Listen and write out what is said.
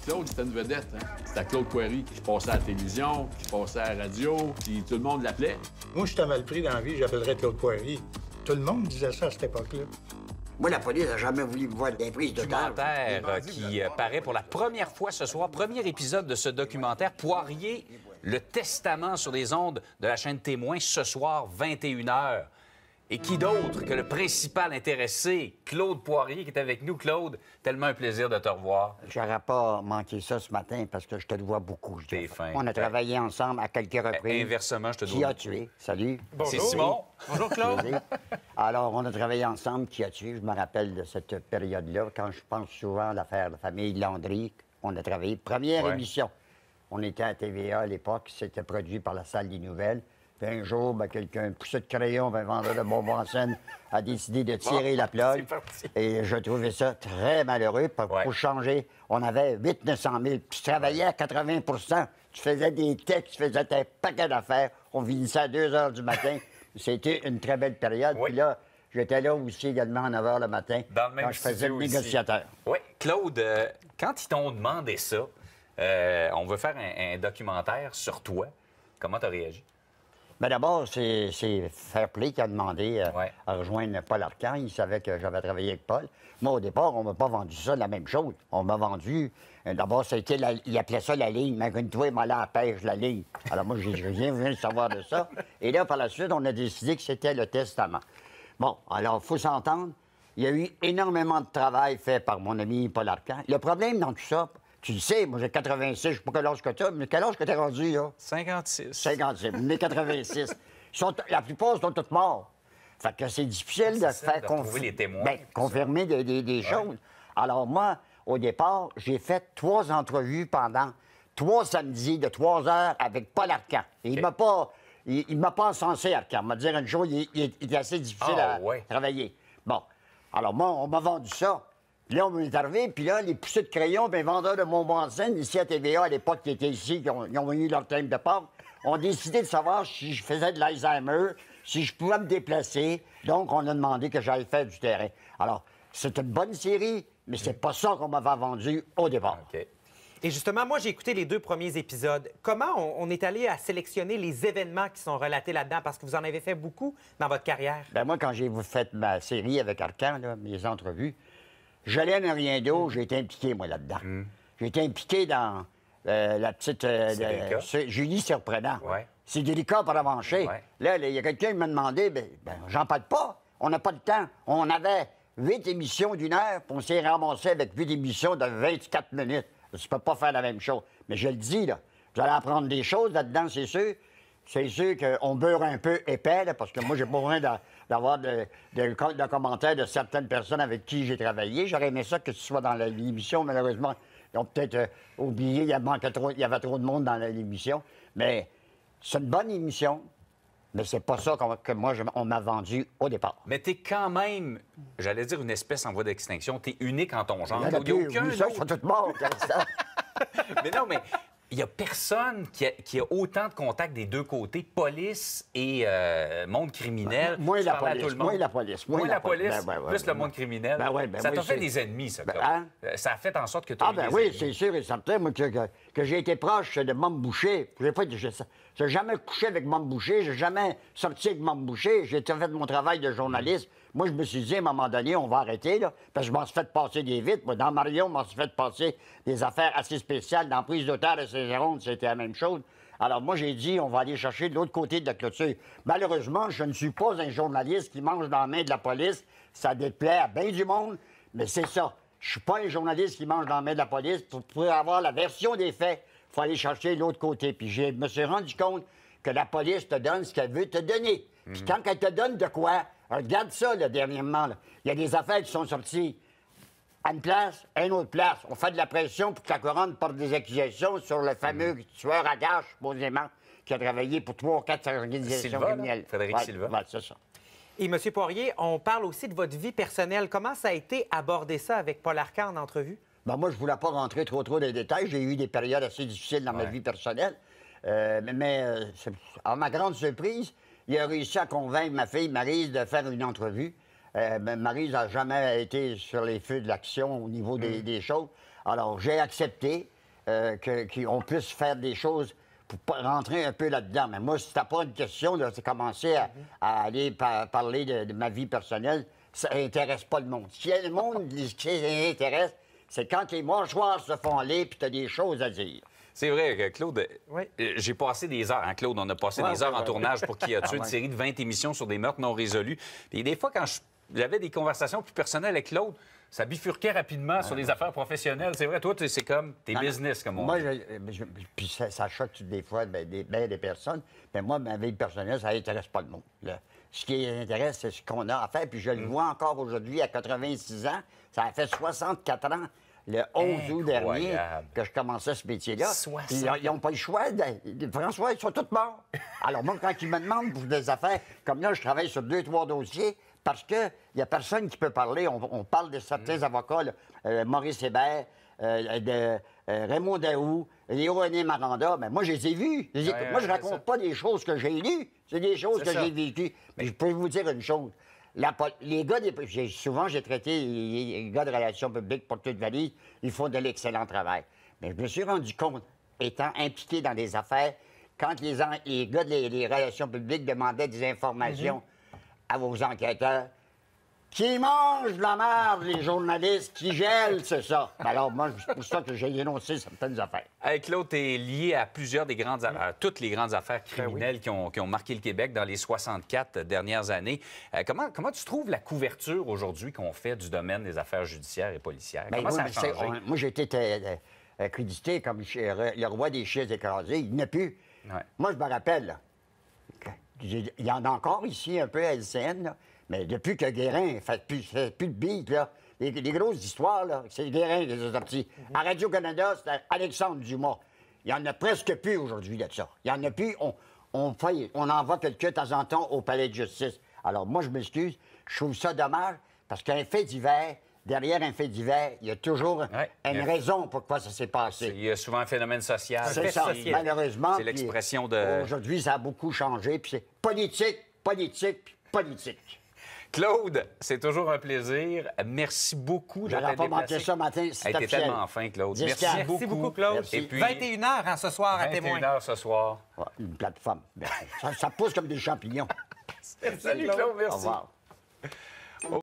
Claude, c'était une vedette. Hein? C'était Claude Poirier qui passait à la télévision, qui passait à la radio, puis tout le monde l'appelait. Moi, je t'ai mal pris dans la vie, j'appellerais Claude Poirier. Tout le monde disait ça à cette époque-là. Moi, la police n'a jamais voulu me voir des prises de terre. Documentaire qui paraît pour la première fois ce soir. Premier épisode de ce documentaire, Poirier, le testament sur les ondes de la chaîne Témoin, ce soir, 21h. Et qui d'autre que le principal intéressé, Claude Poirier, qui est avec nous. Claude, tellement un plaisir de te revoir. J'aurais pas manqué ça ce matin parce que je te le vois beaucoup. T'es fin. On a travaillé ensemble à quelques reprises. Inversement, je te Qui dois. a tué? Salut. C'est Simon. Bonjour, Claude. Plaisir. Alors, on a travaillé ensemble. Qui a tué? Je me rappelle de cette période-là. Quand je pense souvent à l'affaire de la famille Landry, on a travaillé. Première émission. On était à TVA à l'époque. C'était produit par la Salle des Nouvelles. Puis un jour, quelqu'un, poussé de crayon, un vendeur de bonbons en scène, a décidé de tirer la plug. Et je trouvais ça très malheureux. Pour changer, on avait 800 000 900 000. Puis tu travaillais à 80 tu faisais des textes, tu faisais un paquet d'affaires. On finissait à 2 h du matin. C'était une très belle période. Puis là, j'étais là aussi également à 9 h le matin, dans le même quand je faisais le studio négociateur. Oui. Claude, quand ils t'ont demandé ça, on veut faire un documentaire sur toi, comment tu as réagi? Bien, d'abord, c'est Fair Play qui a demandé à rejoindre Paul Arcand. Il savait que j'avais travaillé avec Paul. Moi, au départ, on ne m'a pas vendu ça la même chose. On m'a vendu... D'abord, il appelait ça la ligne. Imagine-toi, il m'allait à la pêche, la ligne. Alors moi, j'ai rien voulu savoir de ça. Et là, par la suite, on a décidé que c'était le testament. Bon, alors, il faut s'entendre. Il y a eu énormément de travail fait par mon ami Paul Arcand. Le problème dans tout ça... Tu le sais, moi, j'ai 86, je ne sais pas quel âge que tu as, mais quel âge que tu es rendu, là? 56. 56. Mais 86. La plupart sont tous morts. Fait que c'est difficile de faire les témoins, confirmer des choses. Alors, moi, au départ, j'ai fait 3 entrevues pendant 3 samedis de 3 heures avec Paul Arcand. Et il m'a pas encensé, Arcand. Il m'a dit une chose, il est assez difficile à travailler. Bon. Alors, moi, on m'a vendu ça. Là, on m'est arrivé, puis là, les poussées de crayon, puis les vendeurs de bonbons en scène, ici à TVA, à l'époque, qui étaient ici, qui ont eu leur time de Pâques, ont décidé de savoir si je faisais de l'Alzheimer, si je pouvais me déplacer. Donc, on a demandé que j'aille faire du terrain. Alors, c'est une bonne série, mais c'est pas ça qu'on m'avait vendu au départ. OK. Et justement, moi, j'ai écouté les 2 premiers épisodes. Comment on est allé à sélectionner les événements qui sont relatés là-dedans? Parce que vous en avez fait beaucoup dans votre carrière. Bien, moi, quand j'ai fait ma série avec Arcand, là, mes entrevues, j'allais à rien d'autre, j'ai été impliqué, moi, là-dedans. J'ai été impliqué dans la petite... Julie Surprenant. C'est délicat pour avancer. Là, il y a quelqu'un qui m'a demandé, j'en parle pas. On n'a pas de temps. On avait 8 émissions d'1 heure, puis on s'est ramassé avec 8 émissions de 24 minutes. Je ne peux pas faire la même chose. Mais je le dis, là, vous allez apprendre des choses là-dedans, c'est sûr. C'est sûr qu'on beurre un peu épais, là, parce que moi, j'ai pas besoin d'avoir de commentaires de certaines personnes avec qui j'ai travaillé. J'aurais aimé ça que ce soit dans l'émission. Malheureusement, ils ont peut-être oublié, il y avait trop de monde dans l'émission. Mais c'est une bonne émission, mais c'est pas ça que moi, on m'a vendu au départ. Mais t'es quand même, j'allais dire une espèce en voie d'extinction. T'es unique en ton genre. Il y en a plus, aucun ça, ils sont tous morts. Mais non, mais il n'y a personne qui a autant de contacts des deux côtés, police et monde criminel. Moins la police. Moins la police. Moins la police, plus le monde criminel. Ça t'a fait des ennemis, ça, ça a fait en sorte que tu as des ennemis. C'est sûr et certain. Moi, que j'ai été proche de Mame Boucher. Je n'ai jamais couché avec Mame Boucher. Je n'ai jamais sorti avec Mame Boucher. J'ai fait mon travail de journaliste. Moi, je me suis dit, à un moment donné, on va arrêter, là, parce que je m'en suis fait passer des vitres. Moi, dans Marion, je m'en suis fait passer des affaires assez spéciales. Dans Prise d'auteur et Saint-Jérôme, c'était la même chose. Alors, moi, j'ai dit, on va aller chercher de l'autre côté de la clôture. Malheureusement, je ne suis pas un journaliste qui mange dans la main de la police. Ça déplaît à bien du monde, mais c'est ça. Je suis pas un journaliste qui mange dans la main de la police. Pour avoir la version des faits, il faut aller chercher de l'autre côté. Puis je me suis rendu compte que la police te donne ce qu'elle veut te donner. Puis quand elle te donne de quoi, regarde ça, là, dernièrement. Là. Il y a des affaires qui sont sorties à une place, à une autre place. On fait de la pression pour que la couronne porte des accusations sur le fameux tueur à gages, supposément, qui a travaillé pour 3 ou 4 organisations criminelles. Frédéric Silva. Ouais, c'est ça. Et M. Poirier, on parle aussi de votre vie personnelle. Comment ça a été aborder ça avec Paul Arcand en entrevue? Ben, moi, je ne voulais pas rentrer trop dans les détails. J'ai eu des périodes assez difficiles dans ma vie personnelle. À ma grande surprise, il a réussi à convaincre ma fille Maryse de faire une entrevue. Maryse n'a jamais été sur les feux de l'action au niveau des choses. Alors, j'ai accepté. qu'on puisse faire des choses pour rentrer un peu là-dedans. Mais moi, c'était pas une question de commencer à aller parler de ma vie personnelle. Ça n'intéresse pas le monde. Si le monde, ce qui intéresse, c'est quand les mâchoires se font aller puis tu as des choses à dire. C'est vrai que, Claude, Oui. j'ai passé des heures, hein, Claude, on a passé des heures en tournage pour Qui a tué, une série de 20 émissions sur des meurtres non résolus. Puis des fois, quand j'avais des conversations plus personnelles avec Claude, ça bifurquait rapidement sur des affaires professionnelles. C'est vrai, toi, c'est comme tes business, comme on Moi, dit. puis ça choque des fois des personnes, mais moi, ma vie personnelle, ça n'intéresse pas le monde. Là. Ce qui intéresse, c'est ce qu'on a à faire. Puis je le vois encore aujourd'hui, à 86 ans. Ça a fait 64 ans, le 11 août dernier, que je commençais ce métier-là. Puis ils n'ont pas le choix. François, ils sont tous morts. Alors moi, quand ils me demandent pour des affaires, comme là, je travaille sur 2-3 dossiers, parce qu'il n'y a personne qui peut parler. On parle de certains avocats, là, Maurice Hébert, Raymond Daou, Léo-René Maranda. Mais moi, je les ai vus. Moi, je ne raconte pas des choses que j'ai lues. C'est des choses que j'ai vécues. Mais je peux vous dire une chose. Les gars, souvent, j'ai traité les gars de relations publiques pour toute valise. Ils font de l'excellent travail. Mais je me suis rendu compte, étant impliqué dans des affaires, quand les gars des relations publiques demandaient des informations à vos enquêteurs, qui mangent de la merde, les journalistes, qui gèlent, c'est ça. Alors, moi, c'est pour ça que j'ai dénoncé certaines affaires. Hey, Claude, tu es lié à plusieurs des grandes affaires, toutes les grandes affaires criminelles qui ont marqué le Québec dans les 64 dernières années. Comment tu trouves la couverture aujourd'hui qu'on fait du domaine des affaires judiciaires et policières? Comment ça a changé? Moi, j'ai été accrédité comme le roi des chaises écrasées. Il n'y en a plus. Ouais. Moi, je me rappelle, là, il y en a encore ici un peu à LCN, là, mais depuis que Guérin ne fait plus de beat, là, les grosses histoires, là, c'est Guérin qui les a sortis. À Radio-Canada, c'était Alexandre Dumas. Il n'y en a presque plus aujourd'hui de ça. Il n'y en a plus. On envoie quelqu'un de temps en temps au palais de justice. Alors, moi, je m'excuse. Je trouve ça dommage parce qu'un fait divers, derrière un fait divers, il y a toujours une raison pourquoi ça s'est passé. Il y a souvent un phénomène social. C'est ça, malheureusement. C'est l'expression de... Aujourd'hui, ça a beaucoup changé, puis c'est politique, politique, puis politique. Claude, c'est toujours un plaisir. Merci beaucoup de t'être déplacé. J'aurais pas manqué ça matin, c'était T'es tellement fin, Claude. Merci beaucoup, Claude. Merci. Et puis, 21h ce soir à Témoin. 21h ce soir. Ouais, une plateforme. Ça pousse comme des champignons. Salut, Claude. Merci. Au revoir.